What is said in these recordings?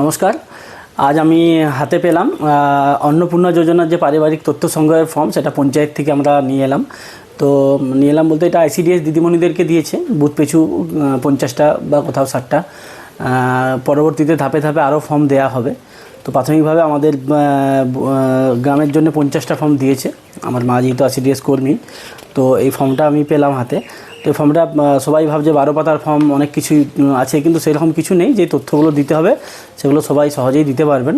নমস্কার। আজ আমি হাতে পেলাম অন্নপূর্ণা যোজনার যে পারিবারিক তথ্য সংগ্রহের ফর্ম, সেটা পঞ্চায়েত থেকে আমরা নিয়ে এলাম। বলতে এটা আইসিডিএস দিদিমণিদেরকে দিয়েছে, বুথ পিছু 50টা বা কোথাও 60টা। পরবর্তীতে ধাপে ধাপে আরও ফর্ম দেয়া হবে। তো প্রাথমিকভাবে আমাদের গ্রামের জন্য 50টা ফর্ম দিয়েছে আমার মা, যেহেতু আইসিডিএস কর্মী। তো এই ফর্মটা আমি পেলাম হাতে। তো এই ফর্মটা সবাই ভাবছে 12 পাতার ফর্ম, অনেক কিছুই আছে, কিন্তু সেরকম কিছু নেই। যে তথ্যগুলো দিতে হবে সেগুলো সবাই সহজেই দিতে পারবেন,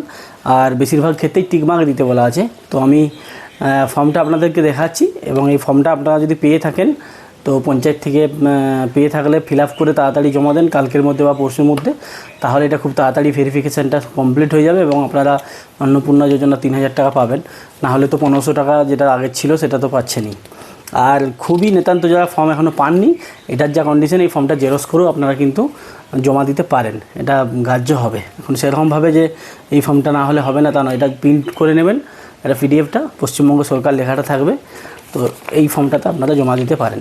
আর বেশিরভাগ ক্ষেত্রেই টিকমার্ক দিতে বলা আছে। তো আমি ফর্মটা আপনাদেরকে দেখাচ্ছি, এবং এই ফর্মটা আপনারা যদি পেয়ে থাকেন, তো পঞ্চায়েত থেকে পেয়ে থাকলে ফিল আপ করে তাড়াতাড়ি জমা দেন, কালকের মধ্যে বা পরশুর মধ্যে। তাহলে এটা খুব তাড়াতাড়ি ভেরিফিকেশানটা কমপ্লিট হয়ে যাবে, এবং আপনারা অন্নপূর্ণা যোজনা 3000 টাকা পাবেন। নাহলে তো 1500 টাকা যেটা আগের ছিল সেটা তো পাচ্ছেনই। আর খুবই নিতান্ত যারা ফর্ম এখনও পাননি, এটার যা কন্ডিশন, এই ফর্মটা জেরক্স করেও আপনারা কিন্তু জমা দিতে পারেন, এটা গ্রাহ্য হবে। এখন সেরকমভাবে যে এই ফর্মটা না হলে হবে না তা নয়, এটা প্রিন্ট করে নেবেন, এটা পিডিএফটা পশ্চিমবঙ্গ সরকার লেখাটা থাকবে। তো এই ফর্মটাতে আপনারা জমা দিতে পারেন।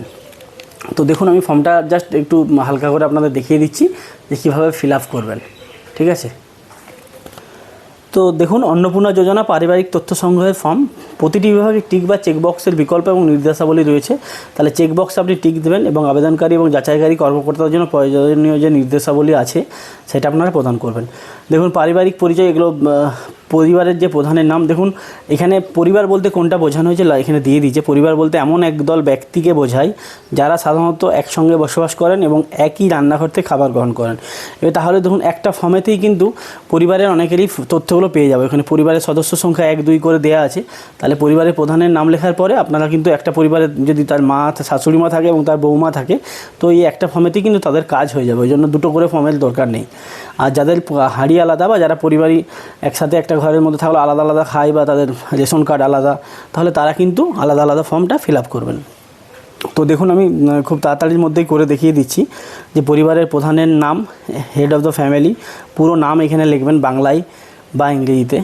তো দেখুন, আমি ফর্মটা জাস্ট একটু হালকা করে আপনাদের দেখিয়ে দিচ্ছি যে কীভাবে ফিল আপ করবেন, ঠিক আছে? তো দেখুন, অন্নপূর্ণা যোজনা পারিবারিক তথ্য সংগ্রহের ফর্ম। প্রতিটি বিভাগে টিক বা চেকবক্সের বিকল্প এবং নির্দেশাবলী রয়েছে। তাহলে চেকবক্সে আপনি টিক দেবেন, এবং আবেদনকারী এবং যাচাইকারী কর্মকর্তাদের জন্য প্রয়োজনীয় যে নির্দেশাবলী আছে সেটা আপনারা প্রদান করবেন। দেখুন, পারিবারিক পরিচয়, এগুলো পরিবারের যে প্রধানের নাম। দেখুন, এখানে পরিবার বলতে কোনটা বোঝানো হয়েছে এখানে দিয়ে দিয়েছে। পরিবার বলতে এমন একদল ব্যক্তিকে বোঝায় যারা সাধারণত একসঙ্গে বসবাস করেন এবং একই রান্নাঘর থেকে খাবার গ্রহণ করেন। এবার তাহলে দেখুন, একটা ফর্মেতেই কিন্তু পরিবারের অনেকেরই তথ্যগুলো পেয়ে যাবে। এখানে পরিবারের সদস্য সংখ্যা 1 2 করে দেওয়া আছে। তাহলে পরিবারের প্রধানের নাম লেখার পরে আপনারা কিন্তু একটা পরিবারের যদি তার মা, শাশুড়ি মা থাকে এবং তার বৌমা থাকে, তো এই একটা ফর্মেতেই কিন্তু তাদের কাজ হয়ে যাবে। ওই জন্য 2টো করে ফর্মের দরকার নেই। আর যাদের হাঁড়ি আলাদা, বা যারা পরিবারই একসাথে একটা ঘরের মধ্যে থাকলে আলাদা আলাদা খায়, বা তাদের রেশন কার্ড আলাদা, তাহলে তারা কিন্তু আলাদা আলাদা ফর্মটা ফিল আপ করবেন। তো দেখুন, আমি খুব তাড়াতাড়ির মধ্যেই করে দেখিয়ে দিচ্ছি যে পরিবারের প্রধানের নাম, হেড অফ দ্য ফ্যামিলি, পুরো নাম এখানে লিখবেন বাংলায় বা ইংরেজিতে।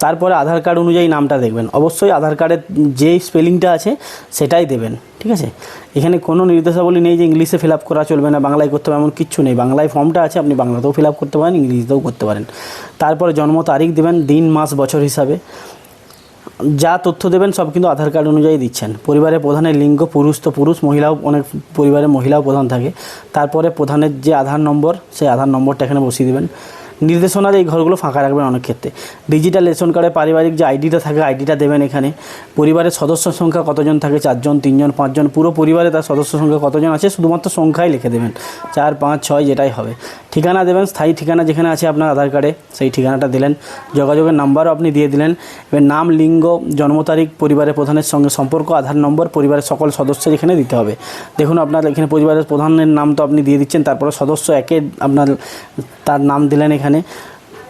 তারপরে আধার কার্ড অনুযায়ী নামটা দেখবেন, অবশ্যই আধার কার্ডের যেই স্পেলিংটা আছে সেটাই দেবেন, ঠিক আছে? এখানে কোনো নির্দেশাবলী নেই যে ইংলিশে ফিল আপ করা চলবে না, বাংলায় করতে হবে, এমন কিচ্ছু নেই। বাংলায় ফর্মটা আছে, আপনি বাংলাতেও ফিল আপ করতে পারেন, ইংরেজিতেও করতে পারেন। তারপরে জন্ম তারিখ দেবেন, দিন মাস বছর হিসাবে। যা তথ্য দেবেন সব কিন্তু আধার কার্ড অনুযায়ী দিচ্ছেন। পরিবারের প্রধানের লিঙ্গ, পুরুষ তো পুরুষ, মহিলাও, অনেক পরিবারে মহিলাও প্রধান থাকে। তারপরে প্রধানের যে আধার নম্বর, সেই আধার নম্বরটা এখানে বসিয়ে দেবেন। নির্দেশনার এই ঘরগুলো ফাঁকা রাখবেন অনেক ক্ষেত্রে। ডিজিটাল রেশন কার্ডে পারিবারিক যে আইডিটা থাকে, আইডিটা দেবেন এখানে। পরিবারের সদস্য সংখ্যা কতজন থাকে, 4 জন, 3 জন, 5 জন। পুরো পরিবারে তার সদস্য সংখ্যা কতজন আছে শুধুমাত্র সংখ্যাই লিখে দেবেন, 4 5 6 যেটাই হবে। ঠিকানা দেবেন, স্থায়ী ঠিকানা যেখানে আছে আপনার আধার কার্ডে সেই ঠিকানাটা দিলেন। যোগাযোগের নাম্বারও আপনি দিয়ে দিলেন। এবার নাম, লিঙ্গ, জন্ম তারিখ, পরিবারের প্রধানের সঙ্গে সম্পর্ক, আধার নম্বর, পরিবারের সকল সদস্যের এখানে দিতে হবে। দেখুন, আপনার এখানে পরিবারের প্রধানের নাম তো আপনি দিয়ে দিচ্ছেন, তারপরে সদস্য একে আপনার তার নাম দিলেন এখানে।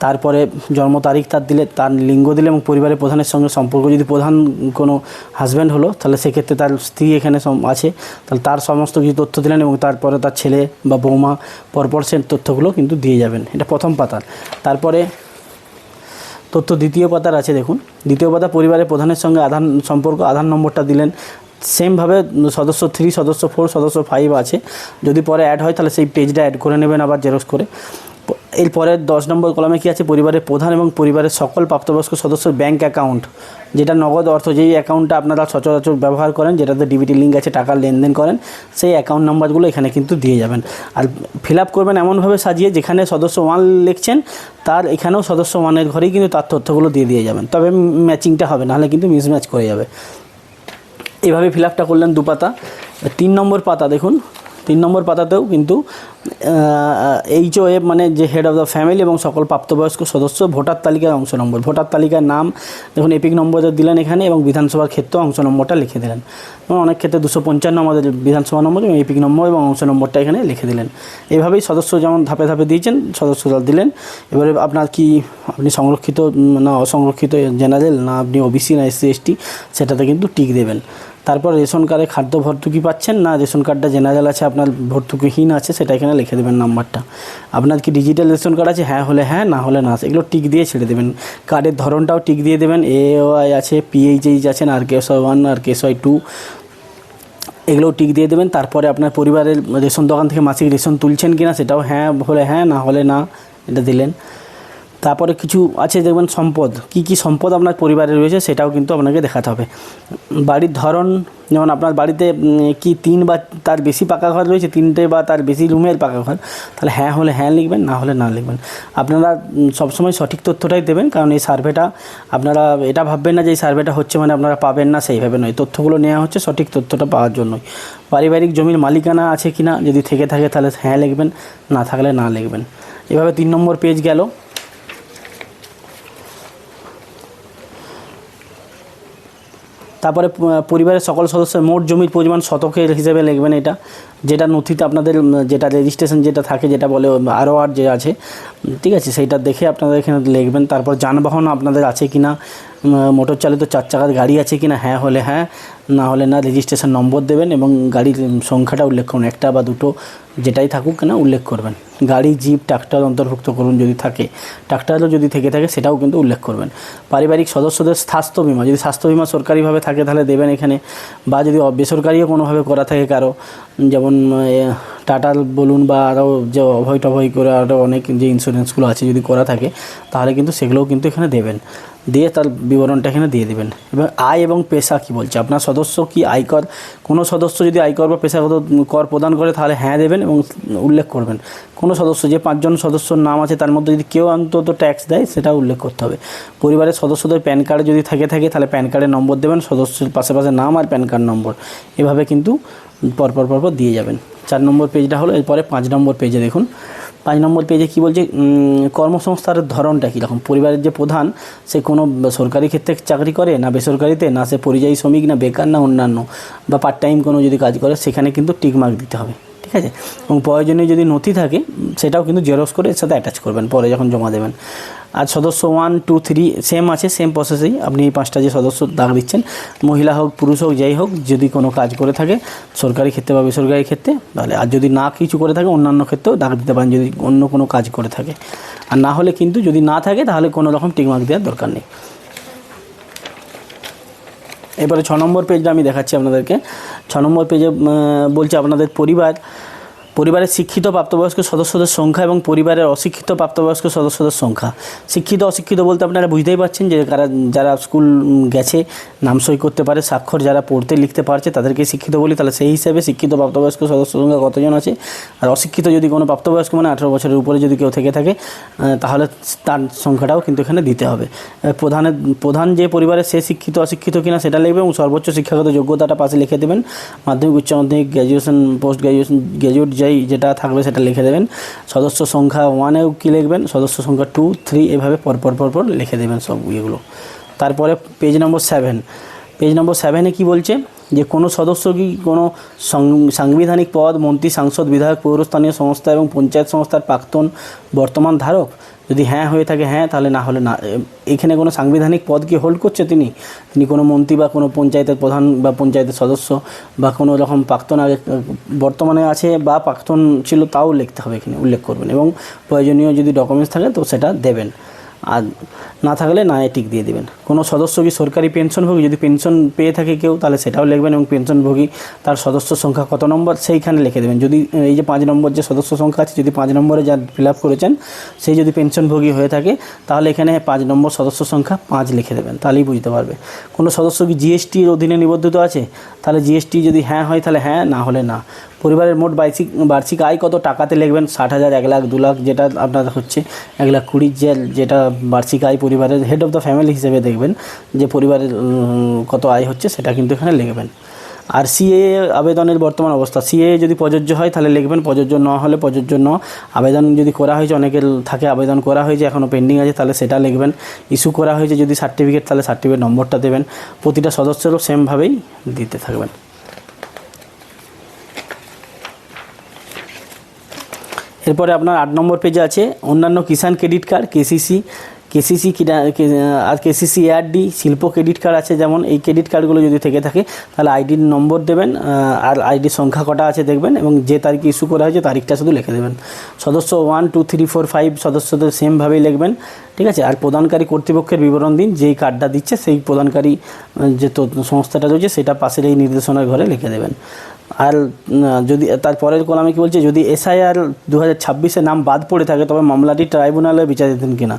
তারপরে জন্ম তারিখ তার দিলে, তার লিঙ্গ দিলে, এবং পরিবারের প্রধানের সঙ্গে সম্পর্ক, যদি প্রধান কোনো হাজব্যান্ড হলো তাহলে সেক্ষেত্রে তার স্ত্রী এখানে আছে, তাহলে তার সমস্ত কিছু তথ্য দিলেন, এবং তারপরে তার ছেলে বা বৌমা পরপর সে তথ্যগুলো কিন্তু দিয়ে যাবেন। এটা প্রথম পাতার। তারপরে তথ্য দ্বিতীয় পাতার আছে। দেখুন, দ্বিতীয় পাতা পরিবারের প্রধানের সঙ্গে আধার সম্পর্ক, আধার নম্বরটা দিলেন। সেমভাবে সদস্য 3, সদস্য 4, সদস্য 5 আছে। যদি পরে অ্যাড হয় তাহলে সেই পেজটা অ্যাড করে নেবেন আবার জেরক্স করে। এরপরে 10 নম্বর কলামে কী আছে, পরিবারের প্রধান এবং পরিবারের সকল প্রাপ্তবয়স্ক সদস্যের ব্যাঙ্ক অ্যাকাউন্ট, যেটা নগদ অর্থ, যেই অ্যাকাউন্টটা আপনারা সচরাচর ব্যবহার করেন, যেটাতে ডিবিটি লিঙ্ক আছে, টাকার লেনদেন করেন, সেই অ্যাকাউন্ট নাম্বারগুলো এখানে কিন্তু দিয়ে যাবেন। আর ফিল আপ করবেন এমনভাবে সাজিয়ে, যেখানে সদস্য 1 লিখছেন তার এখানেও সদস্য 1-এর ঘরেই কিন্তু তার তথ্যগুলো দিয়ে যাবেন। তবে ম্যাচিংটা হবে, নাহলে কিন্তু মিসম্যাচ করে যাবে। এভাবে ফিল আপটা করলেন 2 পাতা। 3 নম্বর পাতা দেখুন, 3 নম্বর পাতাতেও কিন্তু HOF মানে যে হেড অফ দ্য ফ্যামিলি এবং সকল প্রাপ্তবয়স্ক সদস্য, ভোটার তালিকার অংশ নম্বর, ভোটার তালিকার নাম দেখুন, এপিক নম্বর দিলেন এখানে, এবং বিধানসভার ক্ষেত্রে অংশ নম্বরটা লিখে দিলেন। অনেক ক্ষেত্রে 255 আমাদের বিধানসভা নম্বর, এবং এপিক নম্বর এবং অংশ নম্বরটা এখানে লিখে দিলেন। এইভাবেই সদস্য যেমন ধাপে ধাপে দিয়েছেন সদস্যরা দিলেন। এবারে আপনার কি, আপনি সংরক্ষিত না অসংরক্ষিত, জেনারেল না আপনি ওবিসি না SC ST, সেটাতে কিন্তু টিক দেবেন। তারপর রেশন কার্ডে খাদ্য ভর্তুকি পাচ্ছেন না, রেশন কার্ডটা জেনারেল আছে, আপনার ভর্তুকিহীন আছে, সেটা এখানে লিখে দেবেন নাম্বারটা। আপনার কি ডিজিটাল রেশন কার্ড আছে, হ্যাঁ হলে হ্যাঁ, না হলে না, এগুলো টিক দিয়ে ছেড়ে দেবেন। কার্ডের ধরনটাও টিক দিয়ে দেবেন। AOI আছে, PHH আছেন, RKSY 1, RKSY 2, এগুলোও টিক দিয়ে দেবেন। তারপরে আপনার পরিবারের রেশন দোকান থেকে মাসিক রেশন তুলছেন কিনা সেটাও হ্যাঁ হলে হ্যাঁ, না হলে না, এটা দিলেন। তারপরে কিছু আছে দেখবেন সম্পদ, কি কি সম্পদ আপনার পরিবারে রয়েছে সেটাও কিন্তু আপনাকে দেখাতে হবে। বাড়ির ধরন, যেমন আপনার বাড়িতে কি 3 বা তার বেশি পাকা ঘর রয়েছে, 3টে বা তার বেশি রুমের পাকা ঘর, তাহলে হ্যাঁ হলে হ্যাঁ লিখবেন, না হলে না লিখবেন। আপনারা সবসময় সঠিক তথ্যটাই দেবেন, কারণ এই সার্ভেটা আপনারা এটা ভাববেন না যে এই সার্ভেটা হচ্ছে মানে আপনারা পাবেন না, সেইভাবে নয়। তথ্যগুলো নেওয়া হচ্ছে সঠিক তথ্যটা পাওয়ার জন্যই। পারিবারিক জমির মালিকানা আছে কি না, যদি থেকে থাকে তাহলে হ্যাঁ লিখবেন, না থাকলে না লিখবেন। এভাবে 3 নম্বর পেজ গেল। তারপরে পরিবারের সকল সদস্যের মোট জমির পরিমাণ শতকের হিসেবে লিখবেন। এটা যেটা নথিতে আপনাদের যেটা রেজিস্ট্রেশন যেটা থাকে, যেটা বলে ROR যে আছে, ঠিক আছে, সেইটা দেখে আপনাদের এখানে লিখবেন। তারপর যানবাহন আপনাদের আছে কি না, মোটর চালিত 4 চাকার গাড়ি আছে কি না, হ্যাঁ হলে হ্যাঁ, না হলে না। রেজিস্ট্রেশন নম্বর দেবেন এবং গাড়ির সংখ্যাটা উল্লেখ করুন, 1টা বা 2টো যেটাই থাকুক না উল্লেখ করবেন। গাড়ি, জিপ, ট্রাক্টর অন্তর্ভুক্ত করুন যদি থাকে, ট্রাক্টরও যদি থেকে থাকে সেটাও কিন্তু উল্লেখ করবেন। পারিবারিক সদস্যদের স্বাস্থ্য বিমা, যদি স্বাস্থ্য বিমা সরকারিভাবে থাকে তাহলে দেবেন এখানে, বা যদি বেসরকারিও কোনোভাবে করা থাকে কারো, যেমন টাটার বলুন বা আরও যে অভয় টভয় করে আরও অনেক যে ইন্স্যুরেন্সগুলো আছে যদি করা থাকে, তাহলে কিন্তু সেগুলোও কিন্তু এখানে দেবেন, দিয়ে তার বিবরণটা এখানে দিয়ে দেবেন। এবং আয় এবং পেশা কি বলছে, আপনার সদস্য কি আয়কর, কোনো সদস্য যদি আয়কর বা পেশাগত কর প্রদান করে তাহলে হ্যাঁ দেবেন এবং উল্লেখ করবেন। কোনো সদস্য, যে 5 জন সদস্যর নাম আছে তার মধ্যে যদি কেউ অন্তত ট্যাক্স দেয় সেটা উল্লেখ করতে হবে। পরিবারের সদস্যদের প্যান কার্ড যদি থাকে তাহলে প্যান কার্ডের নম্বর দেবেন, সদস্যের পাশে নাম আর প্যান কার্ড নম্বর, এভাবে কিন্তু পরপর দিয়ে যাবেন। 4 নম্বর পেজটা হলো। এরপরে 5 নম্বর পেজে দেখুন। 5 নম্বর পেজে কী বলছে, কর্মসংস্থার ধরনটা কীরকম। পরিবারের যে প্রধান, সে কোনো সরকারি ক্ষেত্রে চাকরি করে না বেসরকারিতে, না সে পরিযায়ী শ্রমিক, না বেকার, না অন্যান্য, বা পার্ট টাইম কোনো যদি কাজ করে, সেখানে কিন্তু টিক মার্ক দিতে হবে, ঠিক আছে। এবং প্রয়োজনীয় যদি নথি থাকে সেটাও কিন্তু জেরক্স করে এর সাথে অ্যাটাচ করবেন পরে যখন জমা দেবেন। আর সদস্য 1, 2, 3 সেম আছে, সেম প্রসেসেই আপনি এই 5টা যে সদস্য দাগ দিচ্ছেন, মহিলা হোক পুরুষ হোক যাই হোক, যদি কোনো কাজ করে থাকে সরকারি ক্ষেত্রে বা বেসরকারি ক্ষেত্রে তাহলে, আর যদি না কিছু করে থাকে অন্যান্য ক্ষেত্রেও দাগ দিতে পারেন যদি অন্য কোনো কাজ করে থাকে। আর না হলে কিন্তু যদি না থাকে তাহলে কোনো রকম টিকমার্ক দেওয়ার দরকার নেই। এবারে 6 নম্বর পেজটা আমি দেখাচ্ছি আপনাদেরকে। 6 নম্বর পেজে বলছে আপনাদের পরিবারের শিক্ষিত প্রাপ্তবয়স্ক সদস্যদের সংখ্যা এবং পরিবারের অশিক্ষিত প্রাপ্তবয়স্ক সদস্যদের সংখ্যা। শিক্ষিত অশিক্ষিত বলতে আপনারা বুঝতেই পারছেন যে যারা স্কুল গেছে, নাম সই করতে পারে, স্বাক্ষর যারা পড়তে লিখতে পারছে তাদেরকে শিক্ষিত বলি, তাহলে সেই হিসেবে শিক্ষিত প্রাপ্তবয়স্ক সদস্য সংখ্যা কতজন আছে। আর অশিক্ষিত যদি কোনো প্রাপ্তবয়স্ক মানে 18 বছরের উপরে যদি কেউ থেকে থাকে তাহলে তার সংখ্যাটাও কিন্তু এখানে দিতে হবে। প্রধান যে পরিবারের সে শিক্ষিত অশিক্ষিত কিনা সেটা লিখবে এবং সর্বোচ্চ শিক্ষাগত যোগ্যতাটা পাশে লিখে দেবেন। মাধ্যমিক, উচ্চ মাধ্যমিক, গ্র্যাজুয়েশন, পোস্ট গ্র্যাজুয়েশন, গ্র্যাজুয়েট যেটা থাকবে সেটা লিখে দেবেন। সদস্য সংখ্যা 1-এও কী লিখবেন, সদস্য সংখ্যা 2, 3 এভাবে পরপর লিখে দেবেন সব এগুলো। তারপরে পেজ নম্বর 7। পেজ নম্বর 7-এ কী বলছে যে কোনো সদস্য কি কোনো সাংবিধানিক পদ, মন্ত্রী, সাংসদ, বিধায়ক, পৌরস্থানীয় সংস্থা এবং পঞ্চায়েত সংস্থার প্রাক্তন বর্তমান ধারক, যদি হ্যাঁ হয়ে থাকে হ্যাঁ, তাহলে না হলে না। এখানে কোনো সাংবিধানিক পদ কি হোল্ড করছে তিনি কোনো মন্ত্রী বা কোনো পঞ্চায়েতের প্রধান বা পঞ্চায়েতের সদস্য বা কোনো রকম প্রাক্তন আগে বর্তমানে আছে বা প্রাক্তন ছিল, তাও লিখতে হবে এখানে, উল্লেখ করবেন। এবং প্রয়োজনীয় যদি ডকুমেন্টস থাকে তো সেটা দেবেন, আর না থাকলে না টিক দিয়ে দেবেন। কোনো সদস্য কি সরকারি পেনশনভোগী, যদি পেনশন পেয়ে থাকে কেউ তাহলে সেটাও লিখবেন এবং পেনশনভোগী তার সদস্য সংখ্যা কত নম্বর সেইখানে লিখে দেবেন। যদি এই যে 5 নম্বর যে সদস্য সংখ্যা আছে, যদি 5 নম্বরে যা ফিল আপ করেছেন সেই যদি পেনশনভোগী হয়ে থাকে তাহলে এখানে 5 নম্বর সদস্য সংখ্যা 5 লিখে দেবেন, তাহলেই বুঝতে পারবে। কোনো সদস্য কি জিএসটির অধীনে নিবন্ধিত আছে, তাহলে জিএসটি যদি হ্যাঁ হয় তাহলে হ্যাঁ, না হলে না। পরিবারের মোট বার্ষিক আয় কত টাকাতে লিখবেন, 60,000, 1 লাখ, 2 লাখ, যেটা আপনার হচ্ছে 1,20,000 যেটা বার্ষিক আয় পরিবারের হেড অফ দ্য ফ্যামিলি হিসেবে দেখবেন যে পরিবারের কত আয় হচ্ছে সেটা কিন্তু এখানে লিখবেন। আর সিএএ আবেদনের বর্তমান অবস্থা, সিএএ যদি প্রযোজ্য হয় তাহলে লিখবেন, প্রযোজ্য না হলে প্রযোজ্য ন। আবেদন যদি করা হয়েছে, অনেকের থাকে আবেদন করা হয়েছে এখনও পেন্ডিং আছে, তাহলে সেটা লিখবেন। ইস্যু করা হয়েছে যদি সার্টিফিকেট, তাহলে সার্টিফিকেট নম্বরটা দেবেন। প্রতিটা সদস্যেরও সেমভাবেই দিতে থাকবেন। এরপরে আপনার 8 নম্বর পেজে আছে অন্যান্য কিষাণ ক্রেডিট কার্ড, কেসিসি আর কেসিসি এআরডি, শিল্প ক্রেডিট কার্ড আছে যেমন। এই ক্রেডিট কার্ডগুলো যদি থেকে থাকে তাহলে আইডির নম্বর দেবেন আর আইডির সংখ্যা কটা আছে দেখবেন এবং যে তারিখে ইস্যু করা হয়েছে তারিখটা শুধু লিখে দেবেন। সদস্য 1, 2, 3, 4, 5 সদস্যদের সেমভাবেই লিখবেন, ঠিক আছে। আর প্রদানকারী কর্তৃপক্ষের বিবরণ দিন, যেই কার্ডটা দিচ্ছে সেই প্রদানকারী যে সংস্থাটা রয়েছে সেটা পাশের এই নির্দেশনার ঘরে লিখে দেবেন। আর যদি তারপরের কলামে কী বলছে, যদি এসআইআর 2026-এ নাম বাদ পড়ে থাকে তবে মামলাটি ট্রাইব্যুনালে বিচারাধীন কিনা।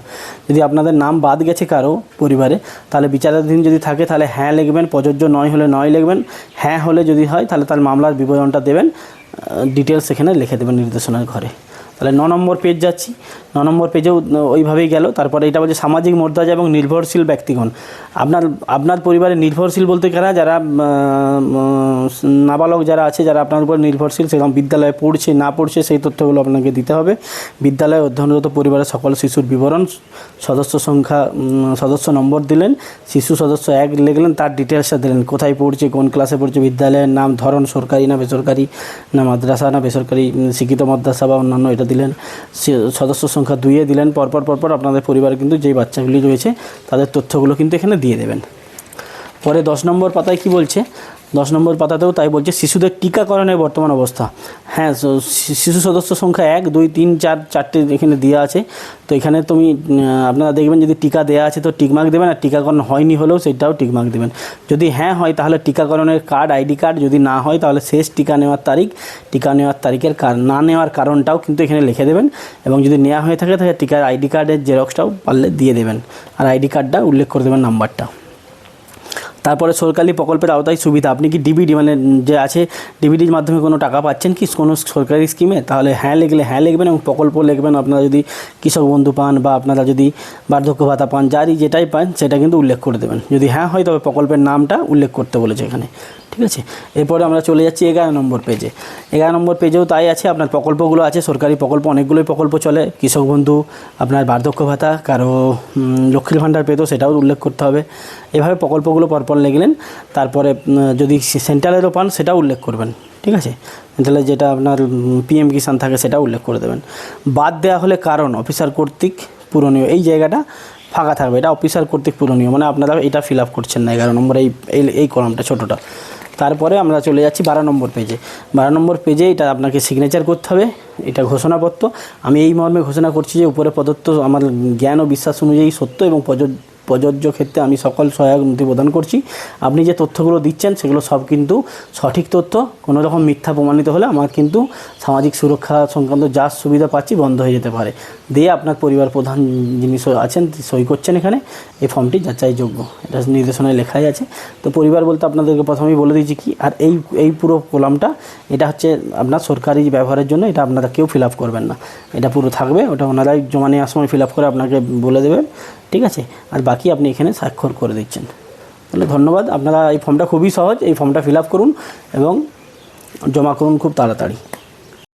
যদি আপনাদের নাম বাদ গেছে কারো পরিবারে, তাহলে বিচারাধীন যদি থাকে তাহলে হ্যাঁ লিখবেন, প্রযোজ্য নয় হলে নয় লিখবেন, হ্যাঁ হলে যদি হয় তাহলে তার মামলার বিবরণটা দেবেন, ডিটেলস এখানে লিখে দেবেন নির্দেশনার ঘরে। তাহলে 9 নম্বর পেজ যাচ্ছি। 9 নম্বর পেজেও ওইভাবেই গেল। তারপরে এটা বলছে সামাজিক মর্যাদা এবং নির্ভরশীল ব্যক্তিগণ। আপনার পরিবারে নির্ভরশীল বলতে কারা, যারা নাবালক যারা আছে, যারা আপনার উপর নির্ভরশীল, সেরকম বিদ্যালয়ে পড়ছে না পড়ছে সেই তথ্যগুলো আপনাকে দিতে হবে। বিদ্যালয়ে অধ্যয়নরত পরিবারের সকল শিশুর বিবরণ, সদস্য সংখ্যা, সদস্য নম্বর দিলেন, শিশু সদস্য 1 লিখলেন, তার ডিটেলসটা দিলেন, কোথায় পড়ছে, কোন ক্লাসে পড়ছে, বিদ্যালয়ের নাম, ধরন সরকারি না বেসরকারি, না মাদ্রাসা না বেসরকারি, শিক্ষিত মাদ্রাসা বা অন্যান্য, এটা দিলেন। সদস্য সংখ্যা 2 দিলেন। পরপর আপনাদের পরিবারে কিন্তু যেই বাচ্চাগুলি রয়েছে তাদের তথ্যগুলো কিন্তু এখানে দিয়ে দেবেন। পরে 10 নম্বর পাতায় কি বলছে, 10 নম্বর পাতাতেও তাই বলছে শিশুদের টিকাকরণের বর্তমান অবস্থা। হ্যাঁ, শিশু সদস্য সংখ্যা 1, 2, 3, 4 চারটে এখানে দেওয়া আছে। তো এখানে আপনারা দেখবেন যদি টিকা দেওয়া আছে তো টিকমার্ক দেবেন, আর টিকাকরণ হয়নি হলেও সেটাও টিকমার্ক দেবেন। যদি হ্যাঁ হয় তাহলে টিকাকরণের কার্ড, আইডি কার্ড, যদি না হয় তাহলে শেষ টিকা নেওয়ার তারিখ, টিকা নেওয়ার তারিখের না নেওয়ার কারণটাও কিন্তু এখানে লিখে দেবেন। এবং যদি নেওয়া হয়ে থাকে তাহলে টিকার আইডি কার্ডের জেরক্সটাও পারলে দিয়ে দেবেন, আর আইডি কার্ডটা উল্লেখ করে দেবেন, নাম্বারটা। তারপরে সরকারি প্রকল্পের আওতায় সুবিধা, আপনি কি ডিবিডি মানে যে আছে ডিবিডির মাধ্যমে কোনো টাকা পাচ্ছেন কি কোনো সরকারি স্কিমে, তাহলে হ্যাঁ লিখলে হ্যাঁ লিখবেন এবং প্রকল্প লিখবেন। আপনারা যদি কৃষক বন্ধু পান বা আপনারা যদি বার্ধক্য ভাতা পান, যারই যেটাই পান সেটা কিন্তু উল্লেখ করে দেবেন। যদি হ্যাঁ হয় তবে প্রকল্পের নামটা উল্লেখ করতে বলেছে এখানে, ঠিক আছে। এরপরে আমরা চলে যাচ্ছি 11 নম্বর পেজে। 11 নম্বর পেজেও তাই আছে, আপনার প্রকল্পগুলো আছে, সরকারি প্রকল্প অনেকগুলোই প্রকল্প চলে, কৃষক বন্ধু, আপনার বার্ধক্য ভাতা, কারো লক্ষ্মীর ভাণ্ডার পেতো সেটাও উল্লেখ করতে হবে। এভাবে প্রকল্পগুলো পরপর লিখলেন। তারপরে যদি সেন্ট্রালেরও পান সেটাও উল্লেখ করবেন, ঠিক আছে। তাহলে যেটা আপনার PM কিষাণ থাকে সেটাও উল্লেখ করে দেবেন। বাদ দেওয়া হলে কারণ অফিসার কর্তৃক পূরণীয়, এই জায়গাটা ফাঁকা থাকবে, এটা অফিসার কর্তৃক পূরণীয়, মানে আপনারা এটা ফিল আপ করছেন না 11 নম্বর এই কলামটা ছোটোটা। তারপরে আমরা চলে যাচ্ছি 12 নম্বর পেজে। 12 নম্বর পেজে এটা আপনাকে সিগনেচার করতে হবে, এটা ঘোষণাপত্র। আমি এই মর্মে ঘোষণা করছি যে উপরে প্রদত্ত আমার জ্ঞান ও বিশ্বাস অনুযায়ী সত্য এবং প্রযোজ্য ক্ষেত্রে আমি সকল সহায়ক নথি প্রদান করছি। আপনি যে তথ্যগুলো দিচ্ছেন সেগুলো সব কিন্তু সঠিক তথ্য, কোনো রকম মিথ্যা প্রমাণিত হলে আমার কিন্তু সামাজিক সুরক্ষা সংক্রান্ত যা সুবিধা পাচ্ছি বন্ধ হয়ে যেতে পারে। দিয়ে আপনার পরিবার প্রধান যিনি আছেন সই করছেন এখানে, এই ফর্মটি যাচাইযোগ্য, এটা নির্দেশনায় লেখাই আছে। তো পরিবার বলতে আপনাদেরকে প্রথমেই বলে দিয়েছি কি, আর এই পুরো কলামটা এটা হচ্ছে আপনার সরকারি ব্যবহারের জন্য, এটা আপনারা কেউ ফিল আপ করবেন না, এটা পুরো থাকবে, ওটা ওনারাই জমা নেওয়ার সময় ফিল আপ করে আপনাকে বলে দেবেন, ঠিক আছে। আর বাকি আপনি এখানে স্বাক্ষর করে দিচ্ছেন। তাহলে ধন্যবাদ। আপনারা এই ফর্মটা খুবই সহজ, এই ফর্মটা ফিল আপ করুন এবং জমা করুন খুব তাড়াতাড়ি।